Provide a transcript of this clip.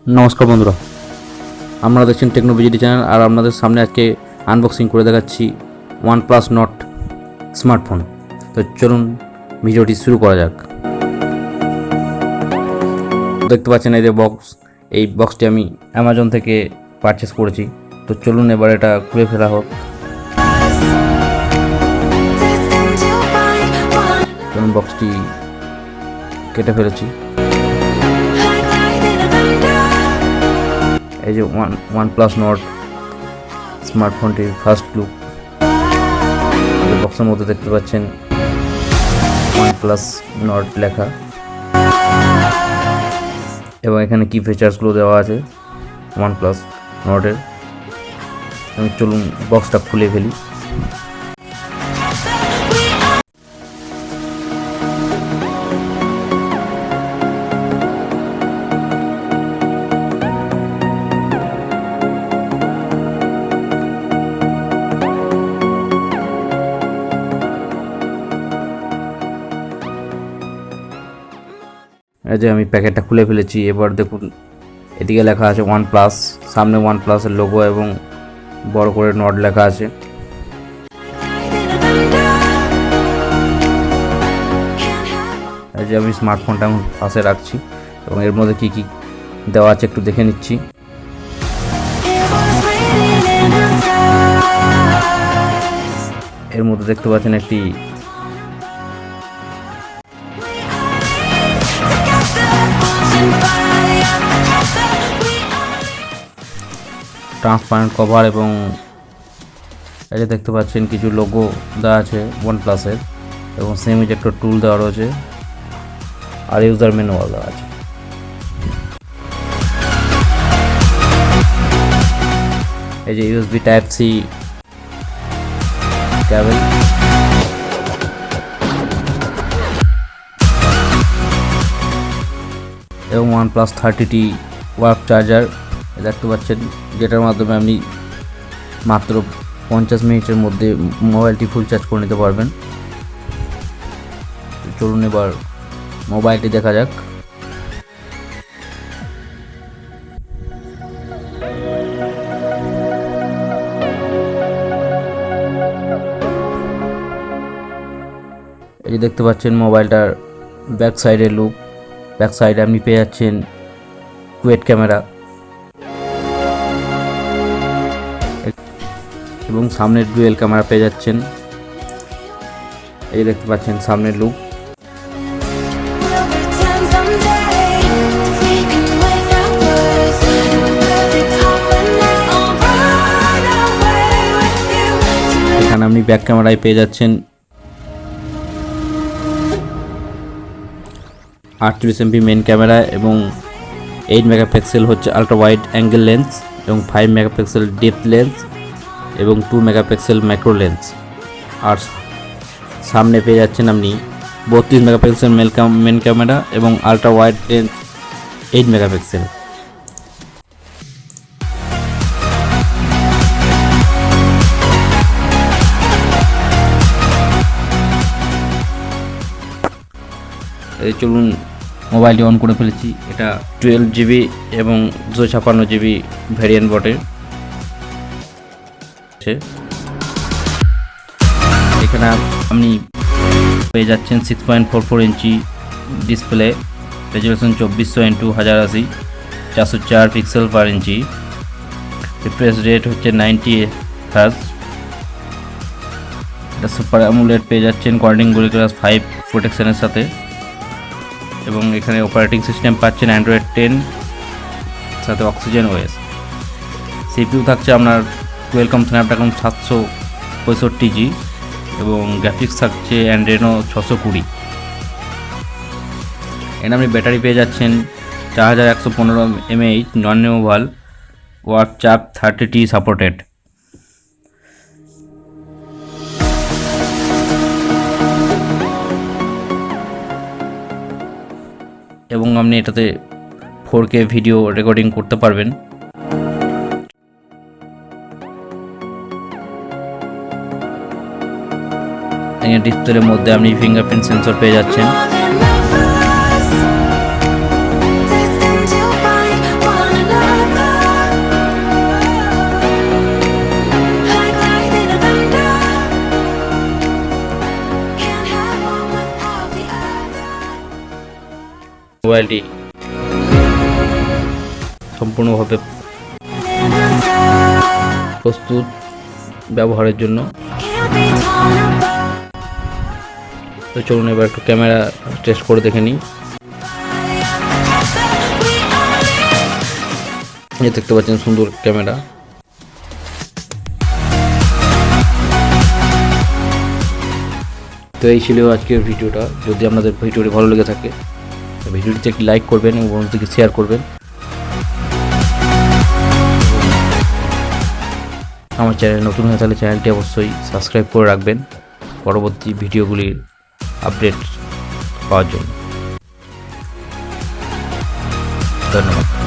নমস্কার বন্ধুরা, আপনারা দেখছেন টেকনো বিজিডি চ্যানেল। আর আপনাদের সামনে আজকে আনবক্সিং করে দেখাচ্ছি OnePlus নট স্মার্টফোন। তো চলুন ভিডিওটি শুরু করা যাক। দেখতে পাচ্ছেন এই যে বক্স, এই বক্সটি আমি অ্যামাজন থেকে পারচেস করেছি। তো চলুন এবার এটা খুলে ফেলা হোক। চলুন বক্সটি কেটে ফেলেছি। এই যে OnePlus নট স্মার্টফোনটির ফার্স্ট লুক। বক্সের মধ্যে দেখতে পাচ্ছেন OnePlus নট লেখা এবং এখানে কি ফিচার্সগুলো দেওয়া আছে OnePlus নটের। আমি চলুন বক্সটা খুলে ফেলি। এই যে আমি প্যাকেটটা খুলে ফেলেছি। এবার দেখুন এদিকে লেখা আছে OnePlus, সামনে OnePlus-এর লোগো এবং বড় করে নট লেখা আছে। এই যে আমি স্মার্টফোনটা এখন পাশে রাখছি এবং এর মধ্যে কি কি দেওয়া আছে একটু দেখে নিচ্ছি। এর মধ্যে দেখতে পাচ্ছেন একটি ট্রান্সপারেন্ট কভার এবং এই যে দেখতে পাচ্ছেন কিছু লোগো দেওয়া আছে OnePlus-এর এবং সেম ইজেক্টর টুল দেওয়া রয়েছে আর ইউজার ম্যানুয়াল দেওয়া আছে। এই যে USB Type-C কেবল এবং OnePlus 30T ওয়ার্ক চার্জার দেখতে পাচ্ছেন, যেটার মাধ্যমে আপনি মাত্র 50 মিনিটের মধ্যে মোবাইলটি ফুল চার্জ করে নিতে পারবেন। চলুন এবার মোবাইলটি দেখা যাক। এই দেখতে পাচ্ছেন মোবাইলটার ব্যাক সাইডের লুক। ব্যাক সাইডে আপনি পেয়ে যাচ্ছেন কুয়েট ক্যামেরা এবং সামনের ডুয়েল ক্যামেরা পেয়ে যাচ্ছেন। এই দেখতে পাচ্ছেন সামনের লুক। এখানে আপনি ব্যাক ক্যামেরায় পেয়ে যাচ্ছেন 38 MP মেন ক্যামেরা এবং 8 মেগাপিক্সেল হচ্ছে আলট্রা ওয়াইড অ্যাঙ্গেল লেন্স এবং 5 মেগাপিক্সেল ডেপথ লেন্স এবং 2 মেগাপিক্সেল ম্যাক্রো লেন্স। আর সামনে পেয়ে যাচ্ছেন আপনি 32 মেগাপিক্সেল মেন ক্যামেরা এবং আলট্রা ওয়াইড লেন্স 8 মেগাপিক্সেল। এই চলুন মোবাইলটি অন করে ফেলেছি। এটা 12GB এবং 256GB ভ্যারিয়েন্ট বটে। এখানে আপনি পেয়ে যাচ্ছেন 6.44 inch display, resolution 2400x1080, 404 pixel পার ইঞ্চি, রিফ্রেশ রেট হচ্ছে 90 Hz। এটা সুপার AMOLED পেয়ে যাচ্ছেন কর্নিং গোরিলা 5 প্রোটেকশনের সাথে এবং এখানে অপারেটিং সিস্টেম পাচ্ছেন Android 10 সাথে OxygenOS। CPU থাকছে আপনার Qualcomm Snapdragon 765G এবং গ্রাফিক্স থাকছে Adreno 620। এখানে আপনি ব্যাটারি পেয়ে যাচ্ছেন 4115 mAh non removable, work charge 30T supported. এবং আপনি এটাতে 4K ভিডিও রেকর্ডিং করতে পারবেন। ডিসপ্লের মধ্যে আপনি ফিঙ্গারপ্রিন্ট সেন্সর পেয়ে যাচ্ছেন। মোবাইলটি সম্পূর্ণভাবে প্রস্তুত ব্যবহারের জন্য। তো চলুন এবার একটু ক্যামেরা টেস্ট করে দেখে নিই। দেখতে পাচ্ছেন সুন্দর ক্যামেরা। তো এই ছিল আজকের ভিডিওটা। যদি আপনাদের ভিডিওটি ভালো লেগে থাকে ভিডিওটিতে একটি লাইক করবেন এবং বন্ধুদেরকে শেয়ার করবেন। আমার চ্যানেল নতুন হয়ে থাকলে চ্যানেলটি অবশ্যই সাবস্ক্রাইব করে রাখবেন পরবর্তী ভিডিওগুলির আপডেট পাওয়ার জন্য। ধন্যবাদ।